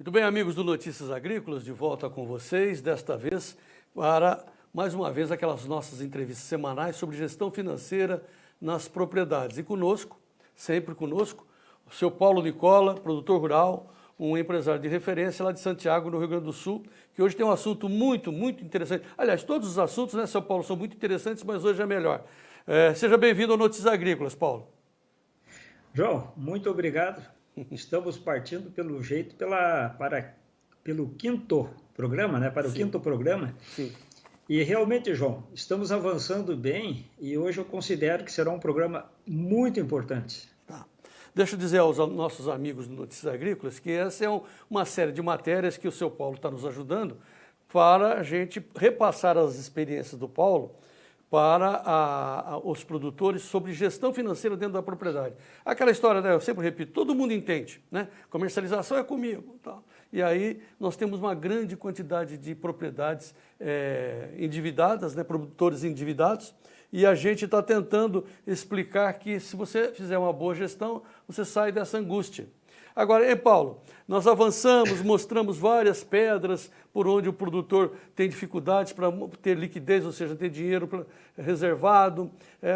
Muito bem, amigos do Notícias Agrícolas, de volta com vocês, desta vez para, mais uma vez, aquelas nossas entrevistas semanais sobre gestão financeira nas propriedades. E conosco, sempre conosco, o seu Paulo Nicola, produtor rural, um empresário de referência lá de Santiago, no Rio Grande do Sul, que hoje tem um assunto muito interessante. Aliás, todos os assuntos, né, seu Paulo, são muito interessantes, mas hoje é melhor. Seja bem-vindo ao Notícias Agrícolas, Paulo. João, muito obrigado. Estamos partindo pelo quinto programa, né? Para o quinto programa. Sim. E realmente, João, estamos avançando bem e hoje eu considero que será um programa muito importante. Tá. Deixa eu dizer aos nossos amigos do Notícias Agrícolas que essa é uma série de matérias que o seu Paulo está nos ajudando para a gente repassar as experiências do Paulo para os produtores sobre gestão financeira dentro da propriedade. Aquela história, né, eu sempre repito, todo mundo entende, né? Comercialização é comigo. Tal. E aí nós temos uma grande quantidade de propriedades endividadas, né, produtores endividados, e a gente está tentando explicar que se você fizer uma boa gestão, você sai dessa angústia. Agora, Paulo, nós avançamos, mostramos várias pedras por onde o produtor tem dificuldades para ter liquidez, ou seja, ter dinheiro reservado.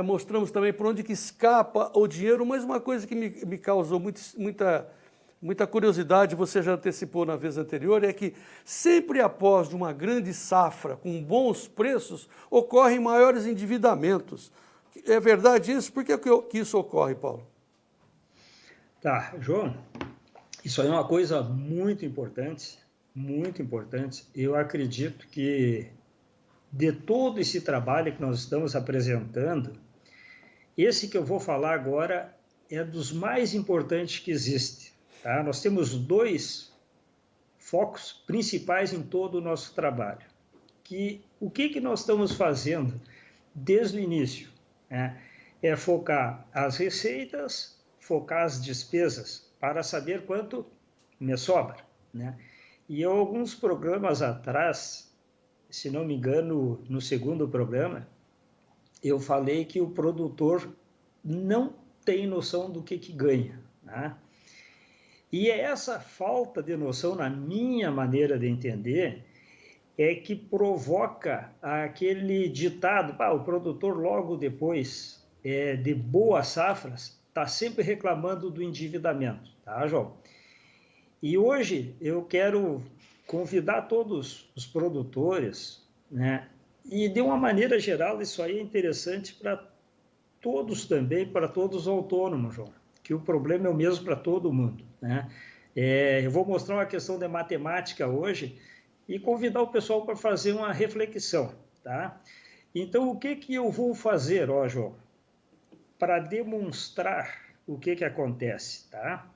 Mostramos também por onde que escapa o dinheiro, mas uma coisa que me causou muita curiosidade, você já antecipou na vez anterior, é que sempre após uma grande safra com bons preços, ocorrem maiores endividamentos. É verdade isso? Por que isso ocorre, Paulo? Tá, João, isso aí é uma coisa muito importante, muito importante. Eu acredito que de todo esse trabalho que nós estamos apresentando, esse que eu vou falar agora é dos mais importantes que existe. Tá? Nós temos dois focos principais em todo o nosso trabalho. O que nós estamos fazendo desde o início? Né? É focar as receitas, focar as despesas, para saber quanto me sobra. Né? E alguns programas atrás, se não me engano, no segundo programa, eu falei que o produtor não tem noção do que ganha. Né? E é essa falta de noção, na minha maneira de entender, é que provoca aquele ditado, o produtor logo depois de boas safras está sempre reclamando do endividamento, tá, João? E hoje eu quero convidar todos os produtores, né? E de uma maneira geral isso aí é interessante para todos também, para todos os autônomos, João, que o problema é o mesmo para todo mundo, né? Eu vou mostrar uma questão de matemática hoje e convidar o pessoal para fazer uma reflexão, tá? Então, o que eu vou fazer, João, para demonstrar o que acontece, tá?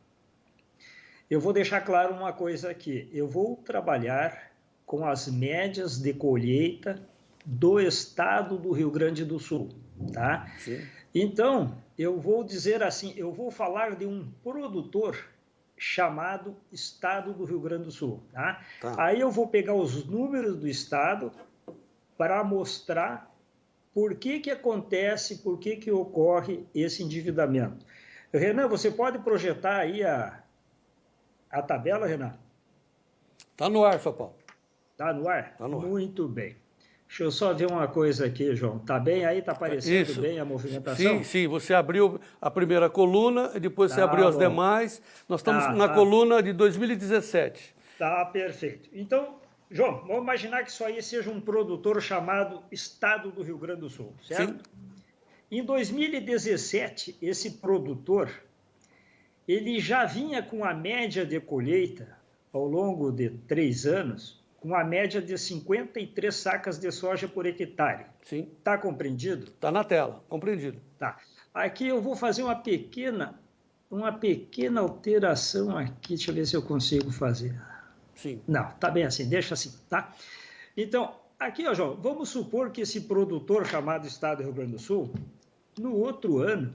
Eu vou deixar claro uma coisa aqui. Eu vou trabalhar com as médias de colheita do estado do Rio Grande do Sul, tá? Sim. Então, eu vou dizer assim, eu vou falar de um produtor chamado Estado do Rio Grande do Sul, tá? Aí eu vou pegar os números do estado para mostrar por que acontece, por que ocorre esse endividamento. Renan, você pode projetar aí a tabela, Renan? Está no ar, seu Paulo. Está no ar? Está no ar. Muito bem. Deixa eu só ver uma coisa aqui, João. Está bem aí? Está aparecendo bem a movimentação? Sim. Você abriu a primeira coluna, e depois você abriu as demais. Nós estamos na coluna de 2017. Tá, perfeito. Então, João, vamos imaginar que isso aí seja um produtor chamado Estado do Rio Grande do Sul, certo? Sim. Em 2017, esse produtor, ele já vinha com a média de colheita, ao longo de 3 anos, com a média de 53 sacas de soja por hectare. Sim. Está compreendido? Está na tela, compreendido. Tá. Aqui eu vou fazer uma pequena alteração aqui, deixa eu ver se eu consigo fazer. Sim. Não, tá bem assim, deixa assim, tá? Então, aqui, João, vamos supor que esse produtor chamado Estado do Rio Grande do Sul, no outro ano,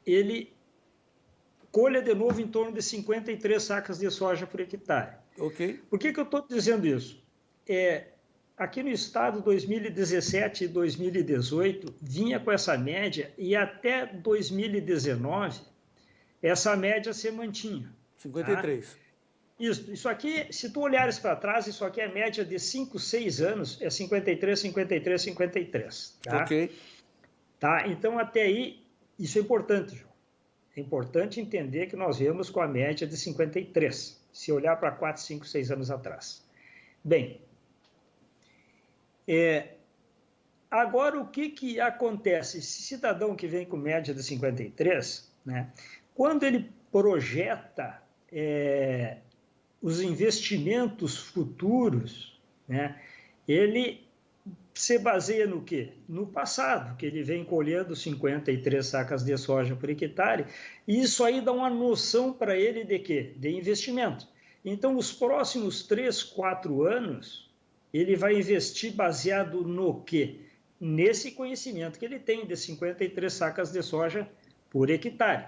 ele colha de novo em torno de 53 sacas de soja por hectare. Ok. Por que eu estou dizendo isso? Aqui no estado, 2017 e 2018, vinha com essa média e até 2019, essa média se mantinha. 53. Tá? Isso aqui, se tu olhares para trás, isso aqui é média de 5, 6 anos, é 53, 53, 53, tá? Ok. Tá? Então, até aí, isso é importante, João. É importante entender que nós viemos com a média de 53, se olhar para 4, 5, 6 anos atrás. Bem, agora o que acontece? Esse cidadão que vem com média de 53, né, quando ele projeta os investimentos futuros, né, ele se baseia no quê? No passado, que ele vem colhendo 53 sacas de soja por hectare, e isso aí dá uma noção para ele de quê? De investimento. Então, os próximos 3, 4 anos, ele vai investir baseado no quê? Nesse conhecimento que ele tem de 53 sacas de soja por hectare.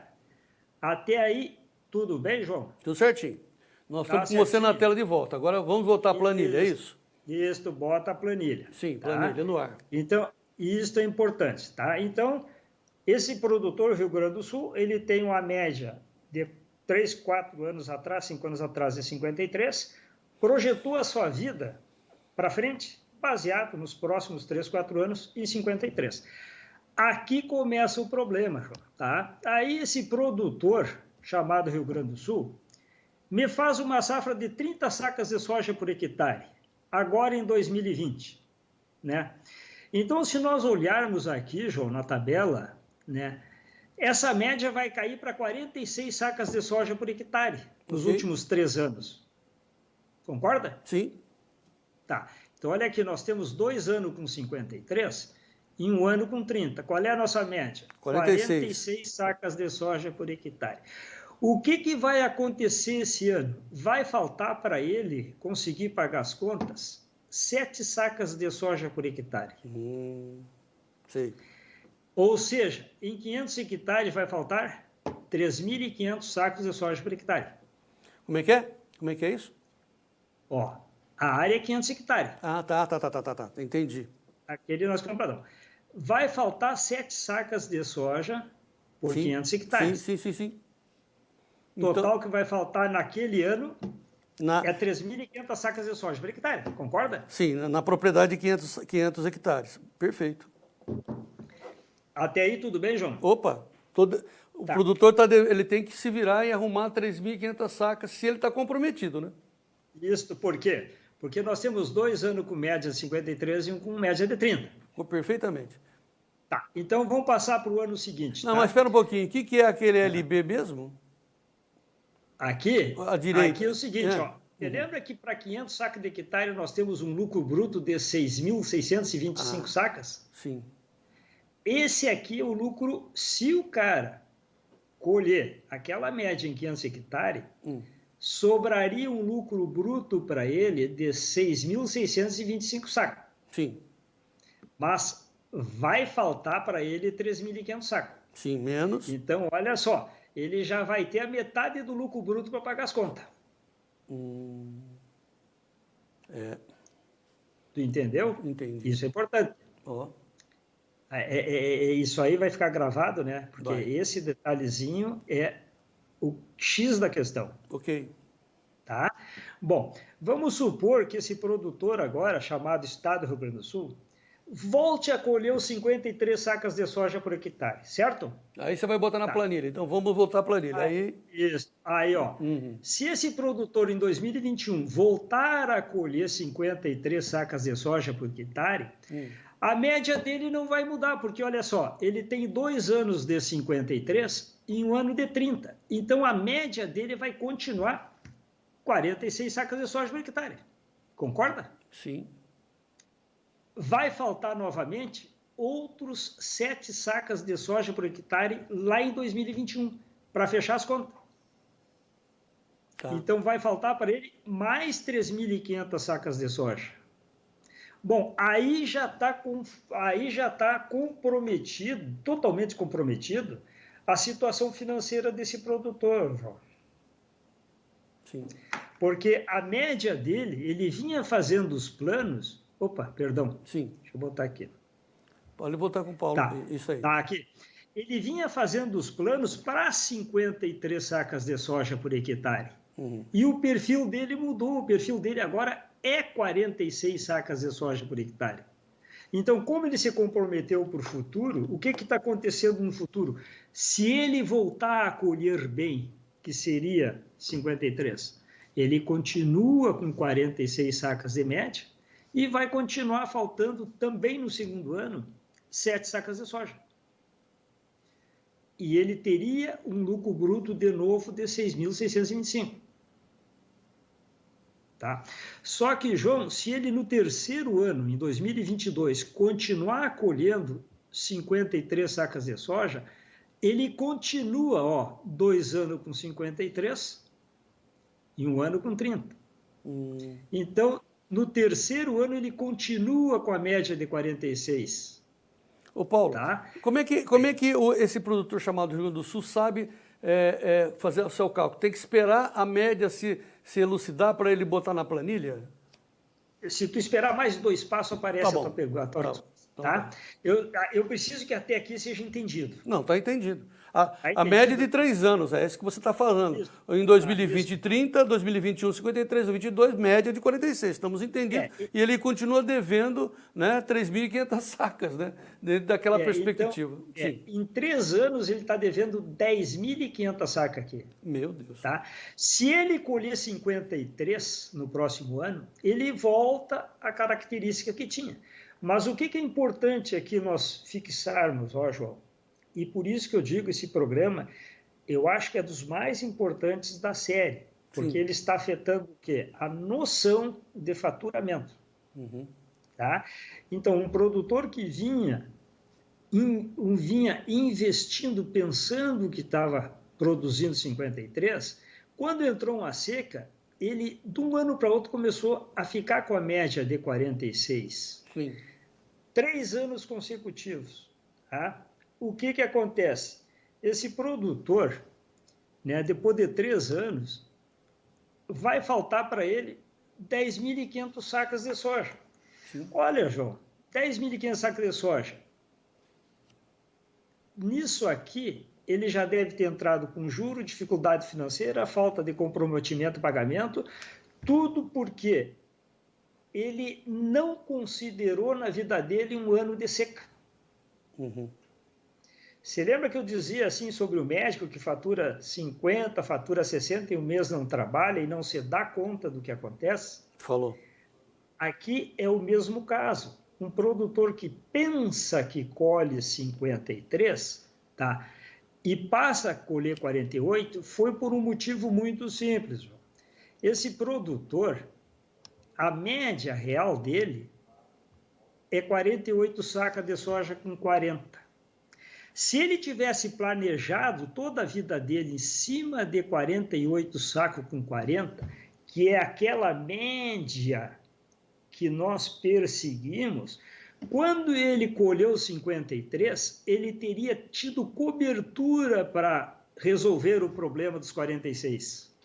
Até aí, tudo bem, João? Tudo certinho. Nós Tá estamos com você na certinho. tela de volta. Agora vamos voltar à planilha, é isso? Isso, bota a planilha. Sim, tá? planilha no ar. Então, isso é importante, tá? Então, esse produtor Rio Grande do Sul, ele tem uma média de 3, 4 anos atrás, 5 anos atrás, de 53, projetou a sua vida para frente, baseado nos próximos 3, 4 anos, em 53. Aqui começa o problema, João, tá? Aí esse produtor, chamado Rio Grande do Sul, me faz uma safra de 30 sacas de soja por hectare, agora em 2020, né? Então, se nós olharmos aqui, João, na tabela, né, essa média vai cair para 46 sacas de soja por hectare nos últimos 3 anos. Concorda? Sim. Tá. Então, olha aqui, nós temos 2 anos com 53 e 1 ano com 30. Qual é a nossa média? 46 sacas de soja por hectare. O que vai acontecer esse ano? Vai faltar para ele conseguir pagar as contas 7 sacas de soja por hectare. Sei. Ou seja, em 500 hectares vai faltar 3.500 sacos de soja por hectare. Como é que é? Como é que é isso? Ó, a área é 500 hectares. Ah, tá. Entendi. Aquele nosso campadão. Vai faltar 7 sacas de soja por 500 hectares. Sim. Total Então, que vai faltar naquele ano é 3.500 sacas de soja por hectare. Concorda? Sim, na propriedade de 500 hectares. Perfeito. Até aí tudo bem, João? Opa, o produtor ele tem que se virar e arrumar 3.500 sacas se ele está comprometido, né? Isso, por quê? Porque nós temos 2 anos com média de 53 e um com média de 30. Perfeitamente. Tá, então vamos passar para o ano seguinte. Não, tá? mas espera um pouquinho. O que é aquele LB mesmo? Aqui, à direita. Aqui é o seguinte, ó. Você lembra que para 500 sacas de hectare nós temos um lucro bruto de 6.625 sacas? Sim. Esse aqui é o lucro se o cara colher aquela média em 500 hectares, sobraria um lucro bruto para ele de 6.625 sacos. Sim. Mas vai faltar para ele 3.500 sacos. Sim, menos. Então, olha só, ele já vai ter a metade do lucro bruto para pagar as contas. Tu entendeu? Entendi. Isso é importante. Isso aí vai ficar gravado, né? Porque esse detalhezinho é o X da questão. Ok. Tá? Bom, vamos supor que esse produtor agora, chamado Estado do Rio Grande do Sul, volte a colher os 53 sacas de soja por hectare, certo? Aí você vai botar na planilha. Então vamos voltar à planilha. Isso. Aí, ó. Se esse produtor em 2021 voltar a colher 53 sacas de soja por hectare, a média dele não vai mudar, porque olha só, ele tem 2 anos de 53 e 1 ano de 30. Então a média dele vai continuar 46 sacas de soja por hectare. Concorda? Sim. Vai faltar novamente outros 7 sacas de soja por hectare lá em 2021, para fechar as contas. Tá. Então vai faltar para ele mais 3.500 sacas de soja. Bom, aí já está comprometido, totalmente comprometido, a situação financeira desse produtor, João. Sim. Porque a média dele, ele vinha fazendo os planos. Opa, perdão. Sim. Deixa eu botar aqui. Pode voltar com o Paulo. Tá, isso aí. Tá aqui. Ele vinha fazendo os planos para 53 sacas de soja por hectare. E o perfil dele mudou, o perfil dele agora é 46 sacas de soja por hectare. Então, como ele se comprometeu para o futuro, o que está acontecendo no futuro? Se ele voltar a colher bem, que seria 53, ele continua com 46 sacas de média e vai continuar faltando também no segundo ano 7 sacas de soja. E ele teria um lucro bruto de novo de 6.625. Tá? Só que, João, se ele no terceiro ano, em 2022, continuar colhendo 53 sacas de soja, ele continua, 2 anos com 53 e 1 ano com 30. Então, no terceiro ano, ele continua com a média de 46. Ô Paulo, tá? como é que esse produtor chamado Rio Grande do Sul sabe fazer o seu cálculo? Tem que esperar a média se elucidar para ele botar na planilha? Se tu esperar mais 2 passos, aparece a tua pergunta. Tá? Eu preciso que até aqui seja entendido. Não, está entendido. A média de 3 anos, é isso que você está falando. Isso. Em 2020, 30, 2021, 53, 2022, média de 46. Estamos entendidos. E ele continua devendo, né, 3.500 sacas, né, dentro daquela perspectiva. Então, em 3 anos, ele está devendo 10.500 sacas aqui. Meu Deus. Tá? Se ele colher 53 no próximo ano, ele volta à característica que tinha. Mas o que é importante aqui nós fixarmos, João? E por isso que eu digo, esse programa, eu acho que é dos mais importantes da série, porque ele está afetando o quê? A noção de faturamento. Tá? Então, um produtor que vinha investindo, pensando que estava produzindo 53, quando entrou uma seca, ele, de um ano para outro, começou a ficar com a média de 46. Sim. 3 anos consecutivos. Tá? O que acontece? Esse produtor, né, depois de 3 anos, vai faltar para ele 10.500 sacas de soja. Sim. Olha, João, 10.500 sacas de soja. Nisso aqui, ele já deve ter entrado com juro, dificuldade financeira, falta de comprometimento e pagamento, tudo porque ele não considerou na vida dele um ano de seca. Você lembra que eu dizia assim sobre o médico que fatura 50, fatura 60 e um mês não trabalha e não se dá conta do que acontece? Falou. Aqui é o mesmo caso. Um produtor que pensa que colhe 53, tá? E passa a colher 48, foi por um motivo muito simples. Esse produtor, a média real dele é 48 sacas de soja com 40. Se ele tivesse planejado toda a vida dele em cima de 48 sacos com 40, que é aquela média que nós perseguimos, quando ele colheu 53, ele teria tido cobertura para resolver o problema dos 46.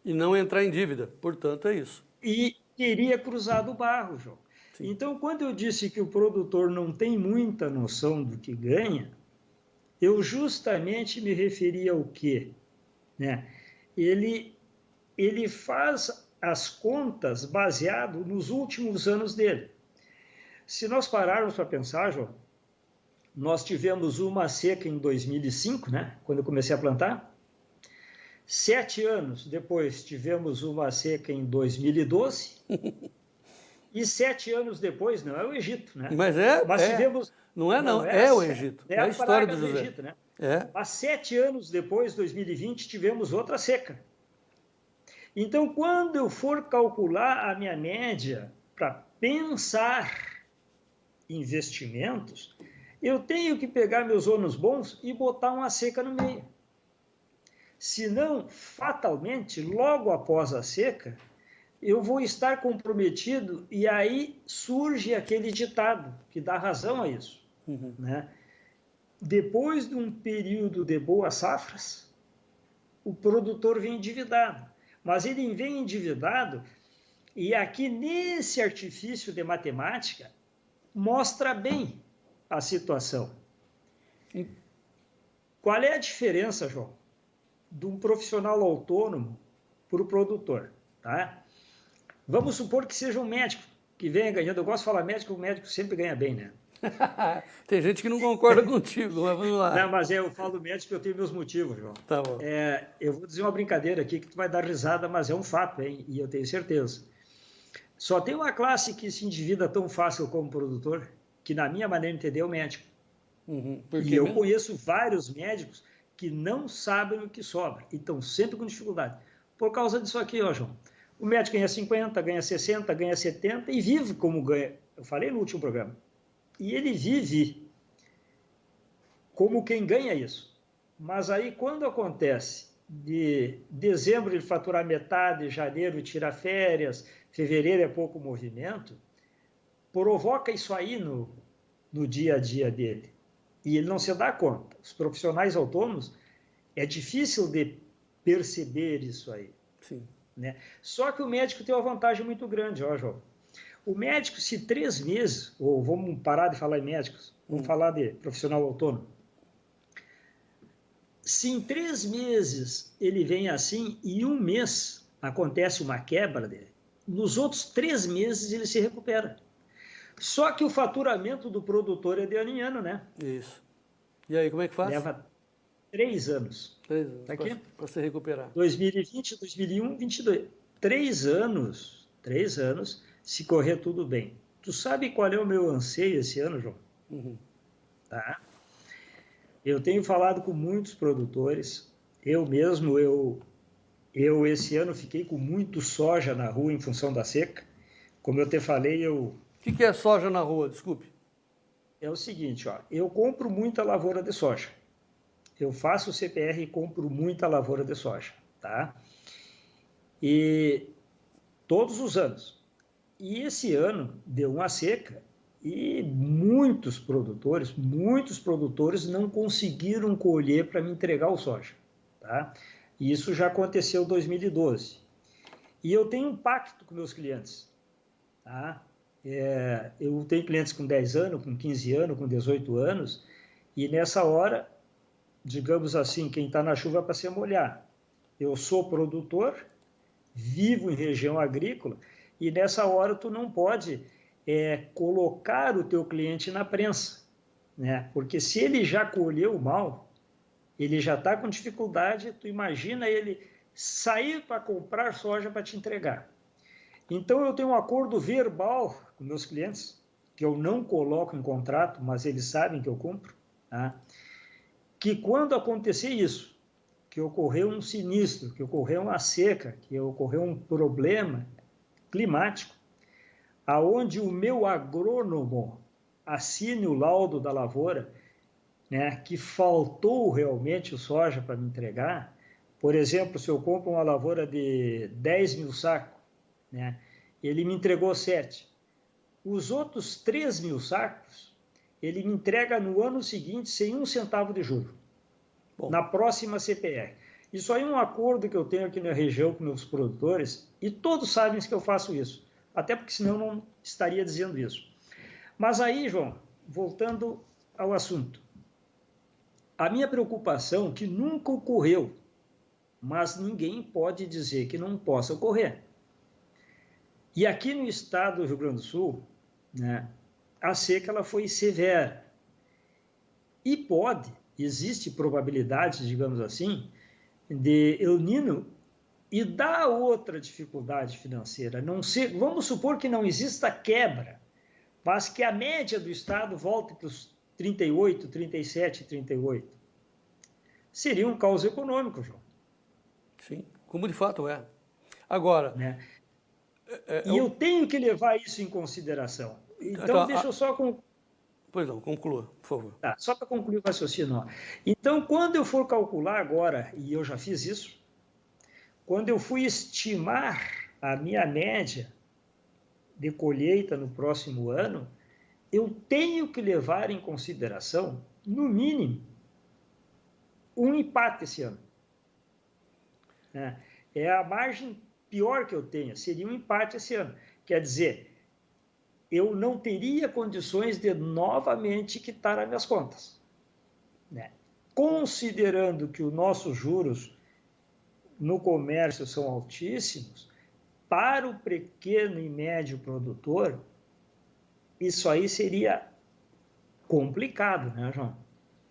E não entrar em dívida, portanto é isso. E teria cruzado o barro, João. Sim. Então, quando eu disse que o produtor não tem muita noção do que ganha, eu justamente me referi ao quê? Né? Ele faz as contas baseado nos últimos anos dele. Se nós pararmos para pensar, João, nós tivemos uma seca em 2005, né? Quando eu comecei a plantar. 7 anos depois tivemos uma seca em 2012. E 7 anos depois, não é o Egito, né? Mas tivemos... Não é o Egito. É a história do José. Egito, né? Mas 7 anos depois, 2020, tivemos outra seca. Então, quando eu for calcular a minha média para pensar investimentos, eu tenho que pegar meus ônus bons e botar uma seca no meio. Senão, fatalmente, logo após a seca, eu vou estar comprometido e aí surge aquele ditado que dá razão a isso. Né? Depois de um período de boas safras, o produtor vem endividado. Mas ele vem endividado e aqui nesse artifício de matemática mostra bem a situação. Qual é a diferença, João, de um profissional autônomo, para o produtor. Tá? Vamos supor que seja um médico que venha ganhando. Eu gosto de falar médico, o médico sempre ganha bem, né? Tem gente que não concorda contigo, mas vamos lá. Não, mas eu falo médico porque eu tenho meus motivos, João. Tá bom. Eu vou dizer uma brincadeira aqui que tu vai dar risada, mas é um fato, hein? E eu tenho certeza. Só tem uma classe que se endivida tão fácil como produtor, que na minha maneira de entender é o médico. E eu conheço vários médicos que não sabem o que sobra e estão sempre com dificuldade. Por causa disso aqui, ó, João. O médico ganha 50, ganha 60, ganha 70 e vive como ganha. Eu falei no último programa. E ele vive como quem ganha isso. Mas aí, quando acontece de dezembro ele faturar metade, janeiro tira férias, fevereiro é pouco movimento, provoca isso aí no dia a dia dele. E ele não se dá conta. Os profissionais autônomos, é difícil de perceber isso aí. Sim. Né? Só que o médico tem uma vantagem muito grande, ó, João. O médico, se 3 meses, ou vamos parar de falar em médicos, vamos falar de profissional autônomo. Se em 3 meses ele vem assim e 1 mês acontece uma quebra dele, nos outros 3 meses ele se recupera. Só que o faturamento do produtor é de ano em ano, né? Isso. E aí, como é que faz? Leva 3 anos. 3 anos Tá aqui? para se recuperar. 2020, 2021, 2022. 3 anos. 3 anos, se correr tudo bem. Tu sabe qual é o meu anseio esse ano, João? Tá? Eu tenho falado com muitos produtores. Eu mesmo, eu esse ano fiquei com muito soja na rua em função da seca. Como eu te falei, O que é soja na rua? Desculpe. É o seguinte, ó, eu compro muita lavoura de soja. Eu faço CPR e compro muita lavoura de soja, tá? E todos os anos. E esse ano deu uma seca e muitos produtores não conseguiram colher para me entregar o soja, tá? E isso já aconteceu em 2012. E eu tenho um pacto com meus clientes, tá? Eu tenho clientes com 10 anos, com 15 anos, com 18 anos, e nessa hora, digamos assim, quem está na chuva é para se molhar. Eu sou produtor, vivo em região agrícola, e nessa hora tu não pode colocar o teu cliente na prensa, né? Porque se ele já colheu mal, ele já está com dificuldade, tu imagina ele sair para comprar soja para te entregar. Então eu tenho um acordo verbal com meus clientes, que eu não coloco em contrato, mas eles sabem que eu cumpro, tá? Que quando acontecer isso, que ocorreu um sinistro, que ocorreu uma seca, que ocorreu um problema climático, aonde o meu agrônomo assine o laudo da lavoura, né, que faltou realmente o soja para me entregar. Por exemplo, se eu compro uma lavoura de 10 mil sacos, né, ele me entregou 7. Os outros 3 mil sacos, ele me entrega no ano seguinte sem 1 centavo de juro. Bom, na próxima CPR. Isso aí é um acordo que eu tenho aqui na região com meus produtores e todos sabem que eu faço isso. Até porque senão eu não estaria dizendo isso. Mas aí, João, voltando ao assunto. A minha preocupação, que nunca ocorreu, mas ninguém pode dizer que não possa ocorrer. E aqui no estado do Rio Grande do Sul, né, a seca ela foi severa. E existe probabilidade, digamos assim, de El Niño e da outra dificuldade financeira. Não ser, vamos supor que não exista quebra, mas que a média do estado volte para os 38, 37, 38. Seria um caos econômico, João. Sim, como de fato é. Agora... Né? E eu tenho que levar isso em consideração. Então, deixa eu só... Pois não, conclua, por favor. Tá, só para concluir o raciocínio. Ó. Então, quando eu for calcular agora, e eu já fiz isso, quando eu fui estimar a minha média de colheita no próximo ano, eu tenho que levar em consideração, no mínimo, um empate esse ano. É a margem pior que eu tenho, seria um empate esse ano. Quer dizer, eu não teria condições de novamente quitar as minhas contas. Né? Considerando que os nossos juros no comércio são altíssimos, para o pequeno e médio produtor, isso aí seria complicado, né, João?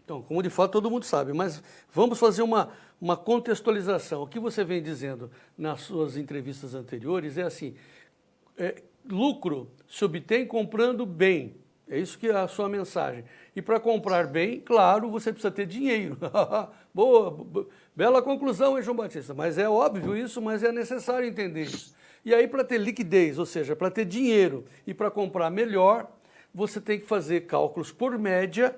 Então, como de fato todo mundo sabe, mas vamos fazer uma contextualização. O que você vem dizendo nas suas entrevistas anteriores é assim, lucro se obtém comprando bem, é isso que é a sua mensagem. E para comprar bem, claro, você precisa ter dinheiro. Boa, bela conclusão, hein, João Batista? Mas é óbvio isso, mas é necessário entender isso. E aí, para ter liquidez, ou seja, para ter dinheiro e para comprar melhor, você tem que fazer cálculos por média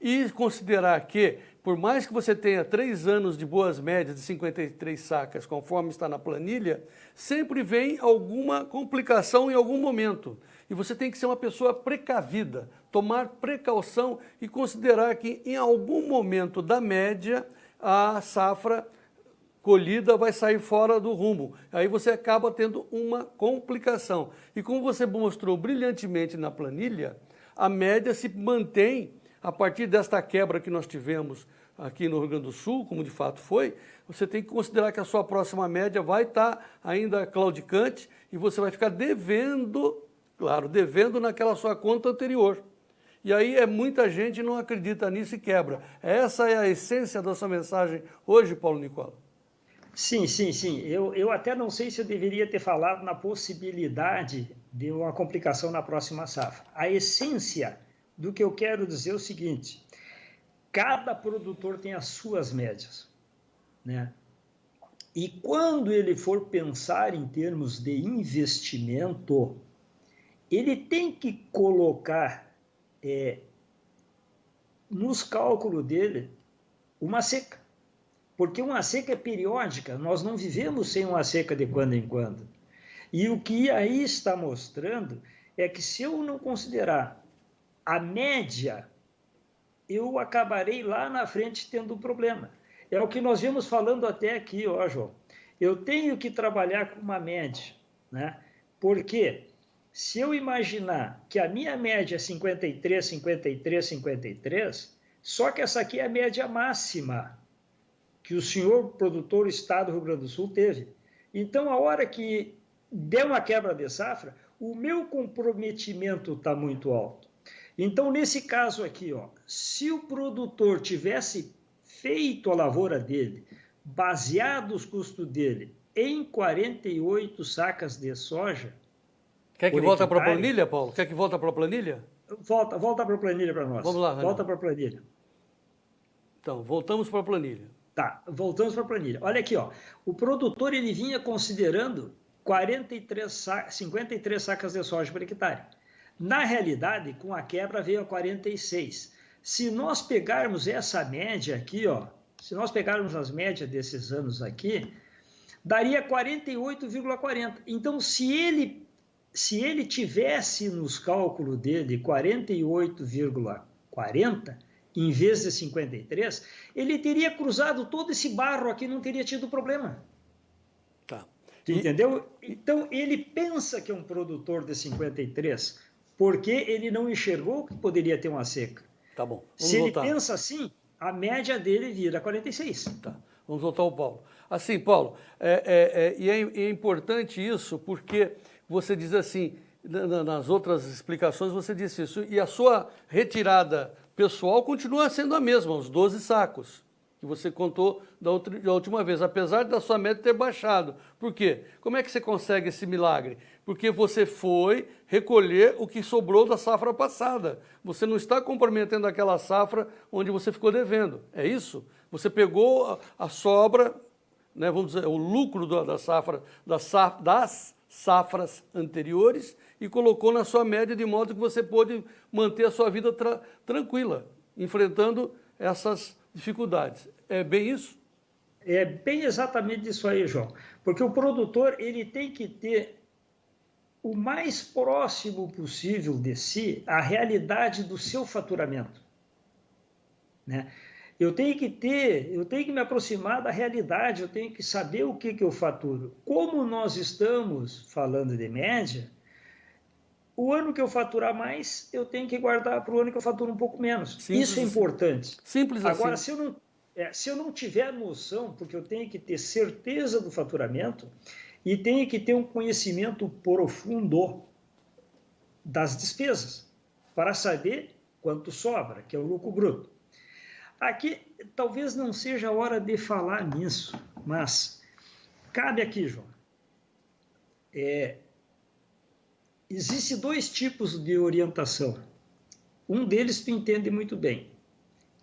e considerar que, por mais que você tenha 3 anos de boas médias de 53 sacas, conforme está na planilha, sempre vem alguma complicação em algum momento. E você tem que ser uma pessoa precavida, tomar precaução e considerar que em algum momento da média a safra colhida vai sair fora do rumo. Aí você acaba tendo uma complicação. E como você mostrou brilhantemente na planilha, a média se mantém a partir desta quebra que nós tivemos aqui no Rio Grande do Sul, como de fato foi. Você tem que considerar que a sua próxima média vai estar ainda claudicante e você vai ficar devendo, claro, devendo naquela sua conta anterior. E aí muita gente não acredita nisso e quebra. Essa é a essência da sua mensagem hoje, Paulo Nicola. Sim. Eu até não sei se eu deveria ter falado na possibilidade de uma complicação na próxima safra. A essência do que eu quero dizer é o seguinte: cada produtor tem as suas médias, né? E quando ele for pensar em termos de investimento, ele tem que colocar nos cálculos dele uma seca. Porque uma seca é periódica, nós não vivemos sem uma seca de quando em quando. E o que aí está mostrando é que se eu não considerar a média, eu acabarei lá na frente tendo um problema. É o que nós vimos falando até aqui, ó, João. Eu tenho que trabalhar com uma média, né? Porque se eu imaginar que a minha média é 53, 53, 53, só que essa aqui é a média máxima que o senhor produtor Estado do Rio Grande do Sul teve. Então, a hora que der uma quebra de safra, o meu comprometimento está muito alto. Então, nesse caso aqui, ó, se o produtor tivesse feito a lavoura dele, baseado os custos dele em 48 sacas de soja... Quer que volta para a planilha, Paulo? Quer que volta para a planilha? Volta para a planilha para nós. Vamos lá, Renan. Volta para a planilha. Então, voltamos para a planilha. Tá, voltamos para a planilha. Olha aqui, ó, o produtor ele vinha considerando 53 sacas de soja por hectare. Na realidade, com a quebra veio a 46. Se nós pegarmos essa média aqui, ó, se nós pegarmos as médias desses anos aqui, daria 48,40. Então, se ele tivesse nos cálculos dele 48,40, em vez de 53, ele teria cruzado todo esse barro aqui e não teria tido problema. Tá. Entendeu? Então, ele pensa que é um produtor de 53, porque ele não enxergou que poderia ter uma seca. Tá bom. Se voltar. Ele pensa assim, a média dele vira 46. Tá. Vamos voltar ao Paulo. Assim, Paulo, é importante isso porque você diz assim, nas outras explicações você disse isso, e a sua retirada pessoal continua sendo a mesma, os 12 sacos que você contou da última vez, apesar da sua meta ter baixado. Por quê? Como é que você consegue esse milagre? Porque você foi recolher o que sobrou da safra passada. Você não está comprometendo aquela safra onde você ficou devendo. É isso? Você pegou a sobra, né, vamos dizer, o lucro das safras anteriores e colocou na sua média de modo que você pôde manter a sua vida tranquila, enfrentando essas dificuldades. É bem isso? É bem exatamente isso aí, João. Porque o produtor ele tem que ter o mais próximo possível de si a realidade do seu faturamento, né? Eu tenho que me aproximar da realidade, eu tenho que saber o que eu faturo. Como nós estamos falando de média, o ano que eu faturar mais, eu tenho que guardar para o ano que eu faturo um pouco menos. Simples isso é assim. importante. Simples Agora, assim. se eu não tiver noção, porque eu tenho que ter certeza do faturamento e tenho que ter um conhecimento profundo das despesas para saber quanto sobra, que é o lucro bruto. Aqui talvez não seja a hora de falar nisso, mas cabe aqui, João. Existem dois tipos de orientação. Um deles tu entende muito bem,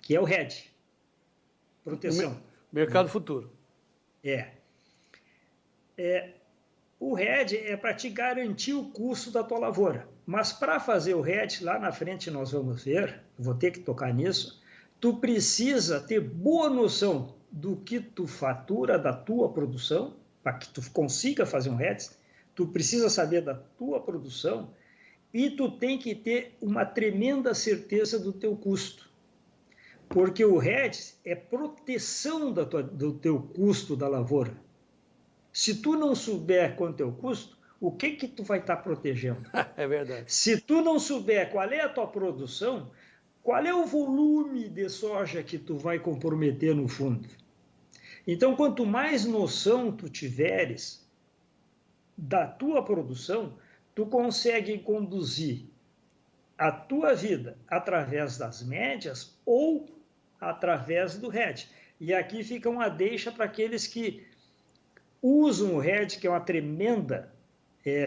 que é o hedge, proteção. Mercado futuro. O hedge é para te garantir o custo da tua lavoura. Mas para fazer o hedge, lá na frente nós vamos ver, vou ter que tocar nisso, tu precisa ter boa noção do que tu fatura da tua produção, para que tu consiga fazer um hedge, tu precisa saber da tua produção e tu tem que ter uma tremenda certeza do teu custo. Porque o hedge é proteção do teu custo da lavoura. Se tu não souber quanto é o custo, o que tu vai estar protegendo? É verdade. Se tu não souber qual é a tua produção, qual é o volume de soja que tu vai comprometer no fundo? Então, quanto mais noção tu tiveres da tua produção, tu consegue conduzir a tua vida através das médias ou através do hedge. E aqui fica uma deixa para aqueles que usam o hedge, que é uma tremenda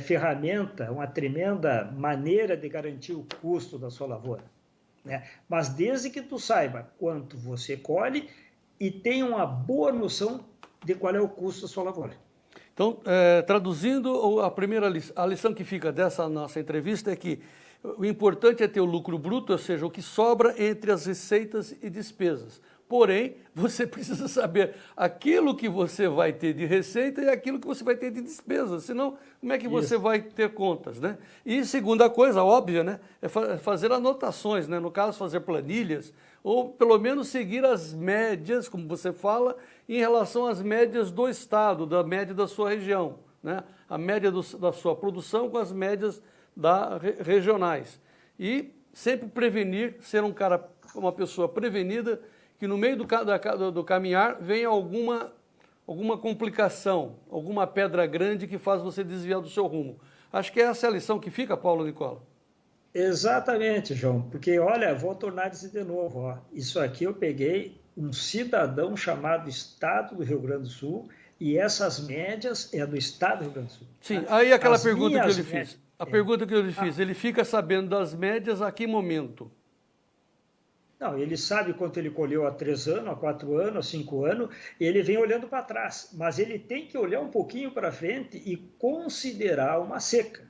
ferramenta, uma tremenda maneira de garantir o custo da sua lavoura. Né? Mas desde que tu saiba quanto você colhe e tenha uma boa noção de qual é o custo da sua lavoura. Então, traduzindo, a lição que fica dessa nossa entrevista é que o importante é ter o lucro bruto, ou seja, o que sobra entre as receitas e despesas. Porém, você precisa saber aquilo que você vai ter de receita e aquilo que você vai ter de despesa, senão como é que você vai ter contas, né? E segunda coisa, óbvia, né, é fazer anotações, né? No caso, fazer planilhas, ou pelo menos seguir as médias, como você fala, em relação às médias do estado, da média da sua região, né? A média da sua produção com as médias regionais. E sempre prevenir, ser uma pessoa prevenida, que no meio do caminhar venha alguma complicação, alguma pedra grande que faz você desviar do seu rumo. Acho que essa é a lição que fica, Paulo Nicola. Exatamente, João, porque olha, vou tornar a dizer de novo, ó, isso aqui eu peguei um cidadão chamado Estado do Rio Grande do Sul e essas médias é do Estado do Rio Grande do Sul. Sim, aí aquela pergunta que eu lhe fiz. A pergunta que eu lhe fiz, ele fica sabendo das médias a que momento? Não, ele sabe quanto ele colheu há 3 anos, há 4 anos, há 5 anos, e ele vem olhando para trás. Mas ele tem que olhar um pouquinho para frente e considerar uma seca.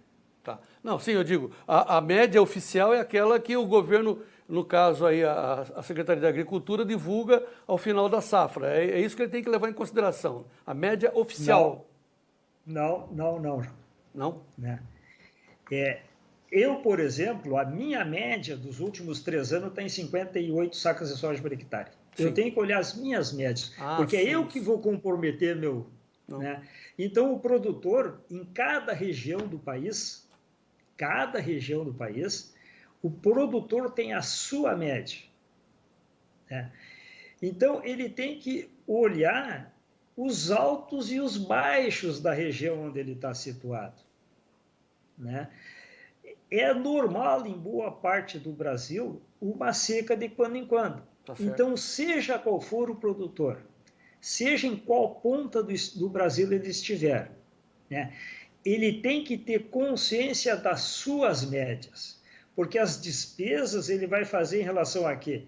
Tá. Não, sim, eu digo, a média oficial é aquela que o governo, no caso aí a Secretaria da Agricultura, divulga ao final da safra. É isso que ele tem que levar em consideração. A média oficial. Não. Não? Né? Eu, por exemplo, a minha média dos últimos 3 anos está em 58 sacas de soja por hectare. Sim. Eu tenho que olhar as minhas médias, porque sim, é eu que vou comprometer meu... Né? Então, o produtor, em cada região do país, o produtor tem a sua média. Né? Então, ele tem que olhar os altos e os baixos da região onde ele está situado. Né? É normal, em boa parte do Brasil, uma seca de quando em quando. Tá, então, seja qual for o produtor, seja em qual ponta do Brasil ele estiver, né, ele tem que ter consciência das suas médias, porque as despesas ele vai fazer em relação a quê?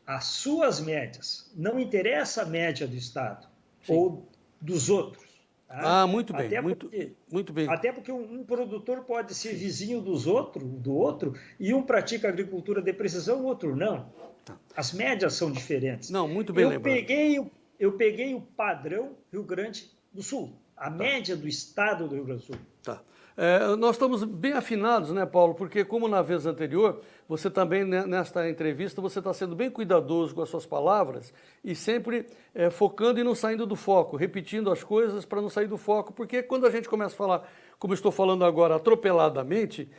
As suas médias. Não interessa a média do Estado. Sim. Ou dos outros. Tá? Muito bem, muito bem. Até porque um produtor pode ser sim, vizinho do outro, e um pratica agricultura de precisão, o outro não. As médias são diferentes. Não, muito bem lembrado. Eu peguei o padrão Rio Grande do Sul, a média do estado do Rio Grande do Sul. Tá. Nós estamos bem afinados, né, Paulo? Porque como na vez anterior, você também, nesta entrevista, você está sendo bem cuidadoso com as suas palavras e sempre focando e não saindo do foco, repetindo as coisas para não sair do foco, porque quando a gente começa a falar, como eu estou falando agora, atropeladamente,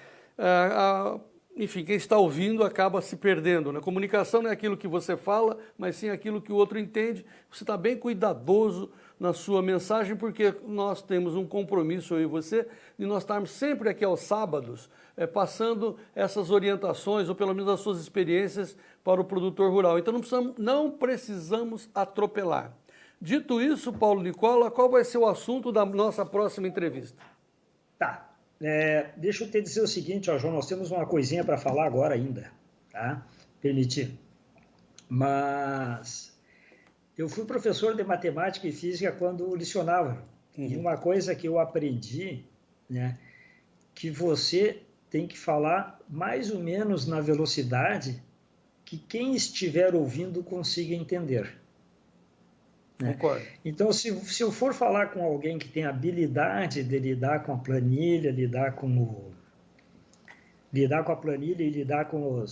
enfim, quem está ouvindo acaba se perdendo, né? Comunicação não é aquilo que você fala, mas sim aquilo que o outro entende. Você está bem cuidadoso na sua mensagem, porque nós temos um compromisso, eu e você, de nós estarmos sempre aqui aos sábados, passando essas orientações, ou pelo menos as suas experiências para o produtor rural. Então não precisamos atropelar. Dito isso, Paulo Nicola, qual vai ser o assunto da nossa próxima entrevista? Tá. Deixa eu te dizer o seguinte, ó, João, nós temos uma coisinha para falar agora ainda, tá? Permitir. Mas eu fui professor de matemática e física quando lecionava. E uma coisa que eu aprendi, né, que você tem que falar mais ou menos na velocidade que quem estiver ouvindo consiga entender. Né? Concordo. Então, se eu for falar com alguém que tem habilidade de lidar com a planilha, lidar com a planilha e lidar com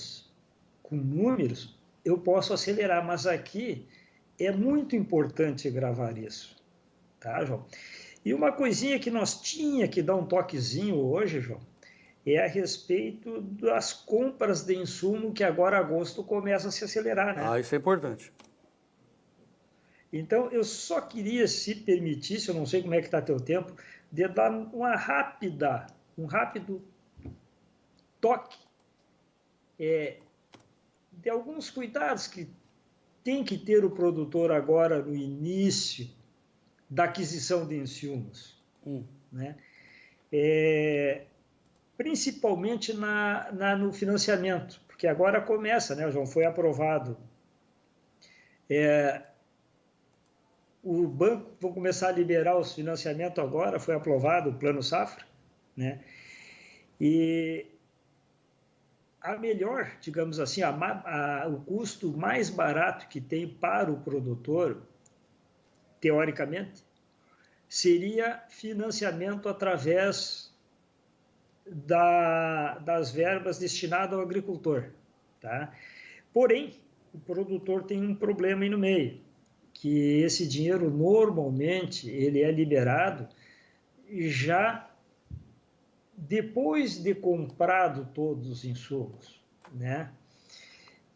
números, eu posso acelerar, mas aqui é muito importante gravar isso, tá, João? E uma coisinha que nós tinha que dar um toquezinho hoje, João, é a respeito das compras de insumo que agora agosto começa a se acelerar, né? Isso é importante. Então, eu só queria, se permitisse, eu não sei como é que está teu tempo, de dar um rápido toque de alguns cuidados que tem que ter o produtor agora no início da aquisição de insumos, né? Principalmente no financiamento, porque agora começa, né, João? Foi aprovado. O banco vai começar a liberar os financiamentos agora, foi aprovado o Plano Safra, né? E a melhor, digamos assim, o custo mais barato que tem para o produtor, teoricamente, seria financiamento através das verbas destinadas ao agricultor, tá? Porém, o produtor tem um problema aí no meio, que esse dinheiro normalmente ele é liberado já depois de comprado todos os insumos, né?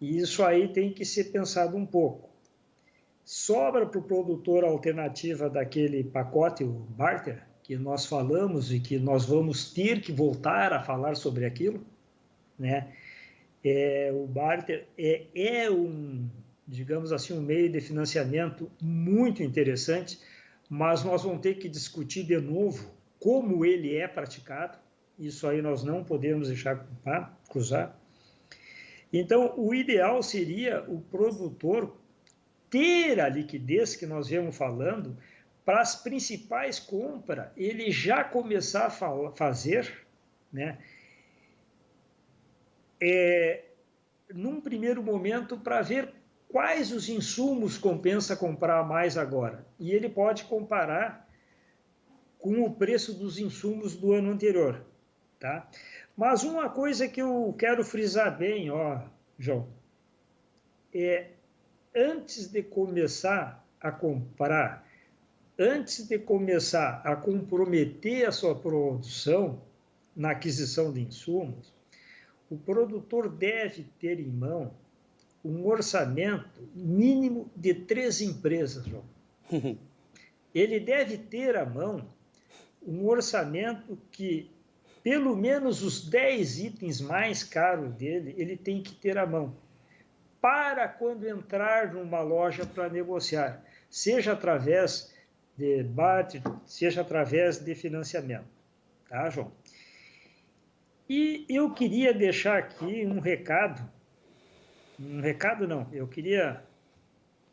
E isso aí tem que ser pensado um pouco. Sobra para o produtor a alternativa daquele pacote, o barter, que nós falamos e que nós vamos ter que voltar a falar sobre aquilo, né? O barter é digamos assim, um meio de financiamento muito interessante, mas nós vamos ter que discutir de novo como ele é praticado. Isso aí nós não podemos deixar cruzar. Então, o ideal seria o produtor ter a liquidez que nós viemos falando para as principais compras, ele já começar a fazer, né? Num primeiro momento, para ver quais os insumos compensa comprar mais agora. E ele pode comparar com o preço dos insumos do ano anterior, tá? Mas uma coisa que eu quero frisar bem, ó, João, antes de começar a comprar, antes de começar a comprometer a sua produção na aquisição de insumos, o produtor deve ter em mão um orçamento mínimo de 3 empresas, João. Ele deve ter à mão um orçamento que, pelo menos os 10 itens mais caros dele, ele tem que ter à mão, para quando entrar numa loja para negociar, seja através de barter, seja através de financiamento. Tá, João? E eu queria deixar aqui um recado não, eu queria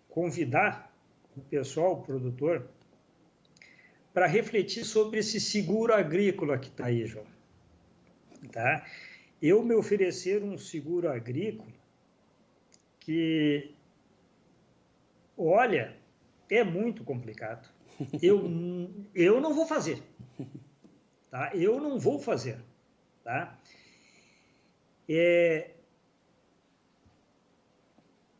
convidar o pessoal, o produtor, para refletir sobre esse seguro agrícola que está aí, João. Tá? Eu me oferecer um seguro agrícola que, olha, é muito complicado. Eu não vou fazer. Tá? Eu não vou fazer. Tá?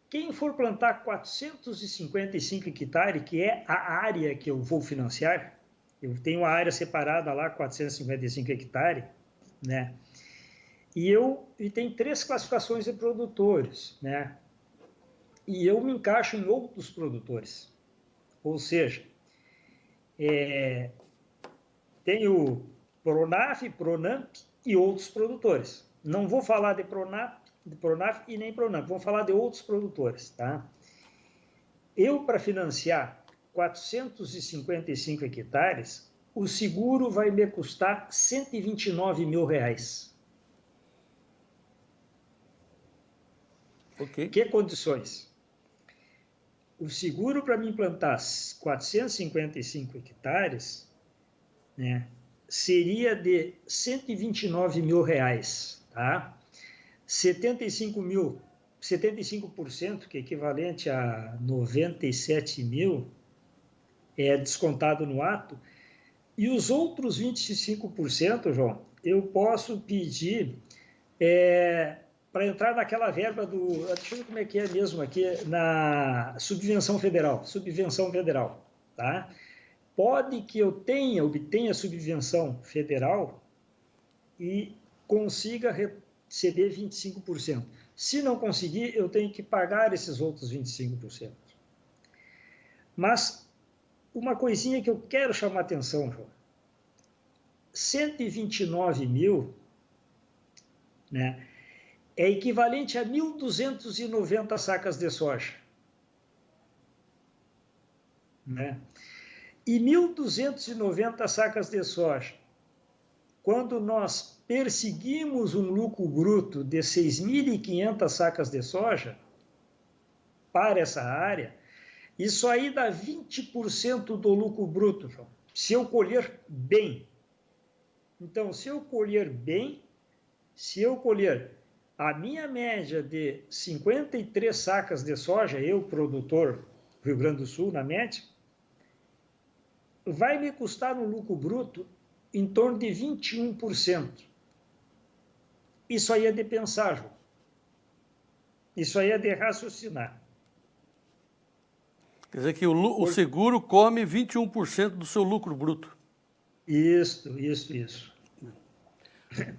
Quem for plantar 455 hectares, que é a área que eu vou financiar, eu tenho uma área separada lá, 455 hectares, né? E tem 3 classificações de produtores, né? E eu me encaixo em outros produtores. Ou seja, tem o Pronaf, Pronamp e outros produtores. Não vou falar de Pronaf e nem Pronamp, vou falar de outros produtores, tá? Eu, para financiar 455 hectares, o seguro vai me custar R$129 mil. Ok. Que condições? O seguro para me implantar 455 hectares, né, seria de R$129 mil, tá? 75%, que é equivalente a 97 mil, é descontado no ato, e os outros 25%, João, eu posso pedir para entrar naquela verba do... Deixa eu ver como é que é mesmo aqui, na subvenção federal, tá? Pode que eu obtenha subvenção federal e consiga receber 25%. Se não conseguir, eu tenho que pagar esses outros 25%. Mas uma coisinha que eu quero chamar a atenção, João. 129 mil, né, é equivalente a 1.290 sacas de soja. Né? E 1.290 sacas de soja, quando nós perseguimos um lucro bruto de 6.500 sacas de soja para essa área, isso aí dá 20% do lucro bruto, João, se eu colher bem. Então, se eu colher a minha média de 53 sacas de soja, eu, produtor Rio Grande do Sul, na média, vai me custar um lucro bruto em torno de 21%. Isso aí é de pensar, João. Isso aí é de raciocinar. Quer dizer que o seguro come 21% do seu lucro bruto. Isso.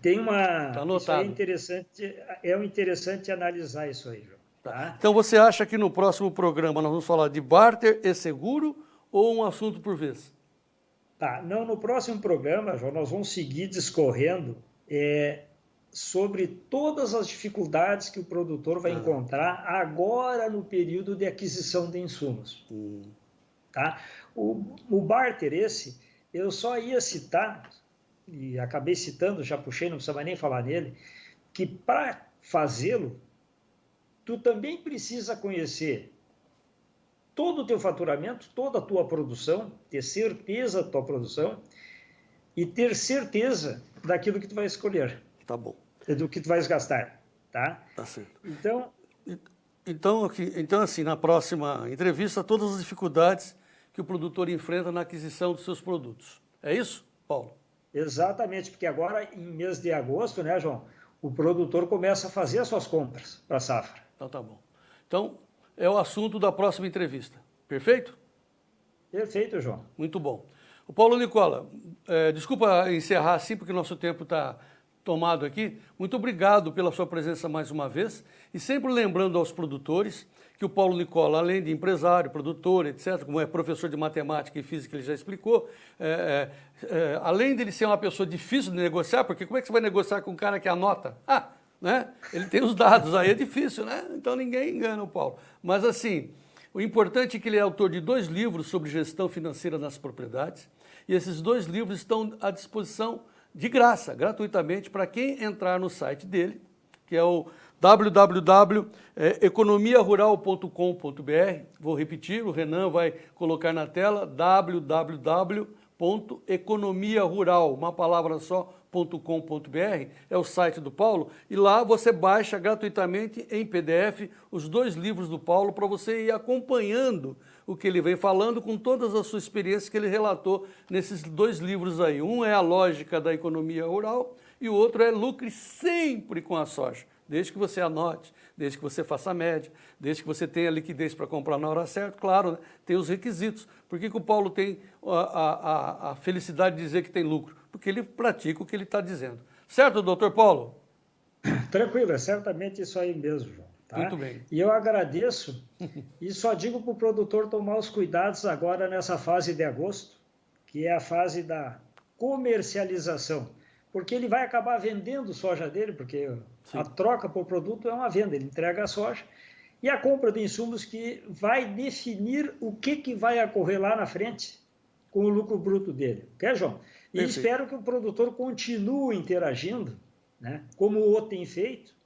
Tem uma... Tá anotado. Isso é interessante analisar isso aí, João. Tá? Então você acha que no próximo programa nós vamos falar de barter e seguro ou um assunto por vez? Tá, não, no próximo programa, João, nós vamos seguir discorrendo sobre todas as dificuldades que o produtor vai encontrar agora no período de aquisição de insumos. Tá? O barter eu só ia citar, e acabei citando, já puxei, não precisa mais nem falar nele, que para fazê-lo, tu também precisa conhecer todo o teu faturamento, toda a tua produção, ter certeza da tua produção e ter certeza daquilo que tu vai escolher. Tá bom. Do que tu vais gastar, tá? Tá certo. Então, assim, na próxima entrevista, todas as dificuldades que o produtor enfrenta na aquisição dos seus produtos. É isso, Paulo? Exatamente, porque agora, em mês de agosto, né, João, o produtor começa a fazer as suas compras para a safra. Então, tá bom. Então, é o assunto da próxima entrevista. Perfeito? Perfeito, João. Muito bom. O Paulo Nicola, desculpa encerrar assim, porque o nosso tempo está tomado aqui. Muito obrigado pela sua presença mais uma vez. E sempre lembrando aos produtores que o Paulo Nicola, além de empresário, produtor, etc., como é professor de matemática e física, ele já explicou, além de ele ser uma pessoa difícil de negociar, porque como é que você vai negociar com um cara que anota? Né? Ele tem os dados, aí é difícil, né? Então ninguém engana o Paulo. Mas assim, o importante é que ele é autor de 2 livros sobre gestão financeira nas propriedades, e esses 2 livros estão à disposição de graça, gratuitamente, para quem entrar no site dele, que é o www.economiarural.com.br. Vou repetir, o Renan vai colocar na tela, www.economiarural, uma palavra só, .com.br, é o site do Paulo, e lá você baixa gratuitamente em PDF os 2 livros do Paulo para você ir acompanhando o que ele vem falando com todas as suas experiências que ele relatou nesses 2 livros aí. Um é a lógica da economia rural e o outro é lucre sempre com a soja. Desde que você anote, desde que você faça a média, desde que você tenha liquidez para comprar na hora certa, claro, né? Tem os requisitos. Por que o Paulo tem a felicidade de dizer que tem lucro? Porque ele pratica o que ele está dizendo. Certo, doutor Paulo? Tranquilo, é certamente isso aí mesmo, João. Tá? Muito bem. E eu agradeço e só digo para o produtor tomar os cuidados agora nessa fase de agosto, que é a fase da comercialização, porque ele vai acabar vendendo soja dele, porque Sim. a troca por produto é uma venda, ele entrega a soja, e a compra de insumos que vai definir o que vai ocorrer lá na frente com o lucro bruto dele. Quer, João? E Perfeito. espero que o produtor continue interagindo, né, como o outro tem feito,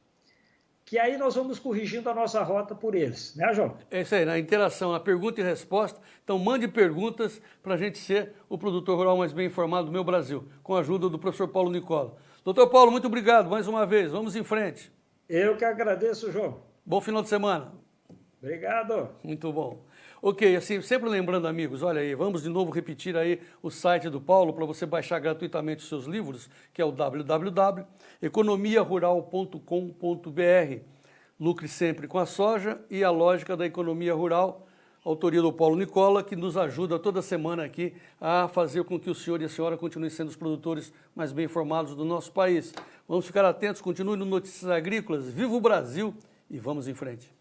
que aí nós vamos corrigindo a nossa rota por eles, né, João? É isso aí, na interação, a pergunta e resposta. Então, mande perguntas para a gente ser o produtor rural mais bem informado do meu Brasil, com a ajuda do professor Paulo Nicola. Doutor Paulo, muito obrigado mais uma vez. Vamos em frente. Eu que agradeço, João. Bom final de semana. Obrigado. Muito bom. Ok, assim, sempre lembrando, amigos, olha aí, vamos de novo repetir aí o site do Paulo para você baixar gratuitamente os seus livros, que é o www.economiarural.com.br. Lucre sempre com a soja e a lógica da economia rural, autoria do Paulo Nicola, que nos ajuda toda semana aqui a fazer com que o senhor e a senhora continuem sendo os produtores mais bem informados do nosso país. Vamos ficar atentos, continue no Notícias Agrícolas, viva o Brasil e vamos em frente.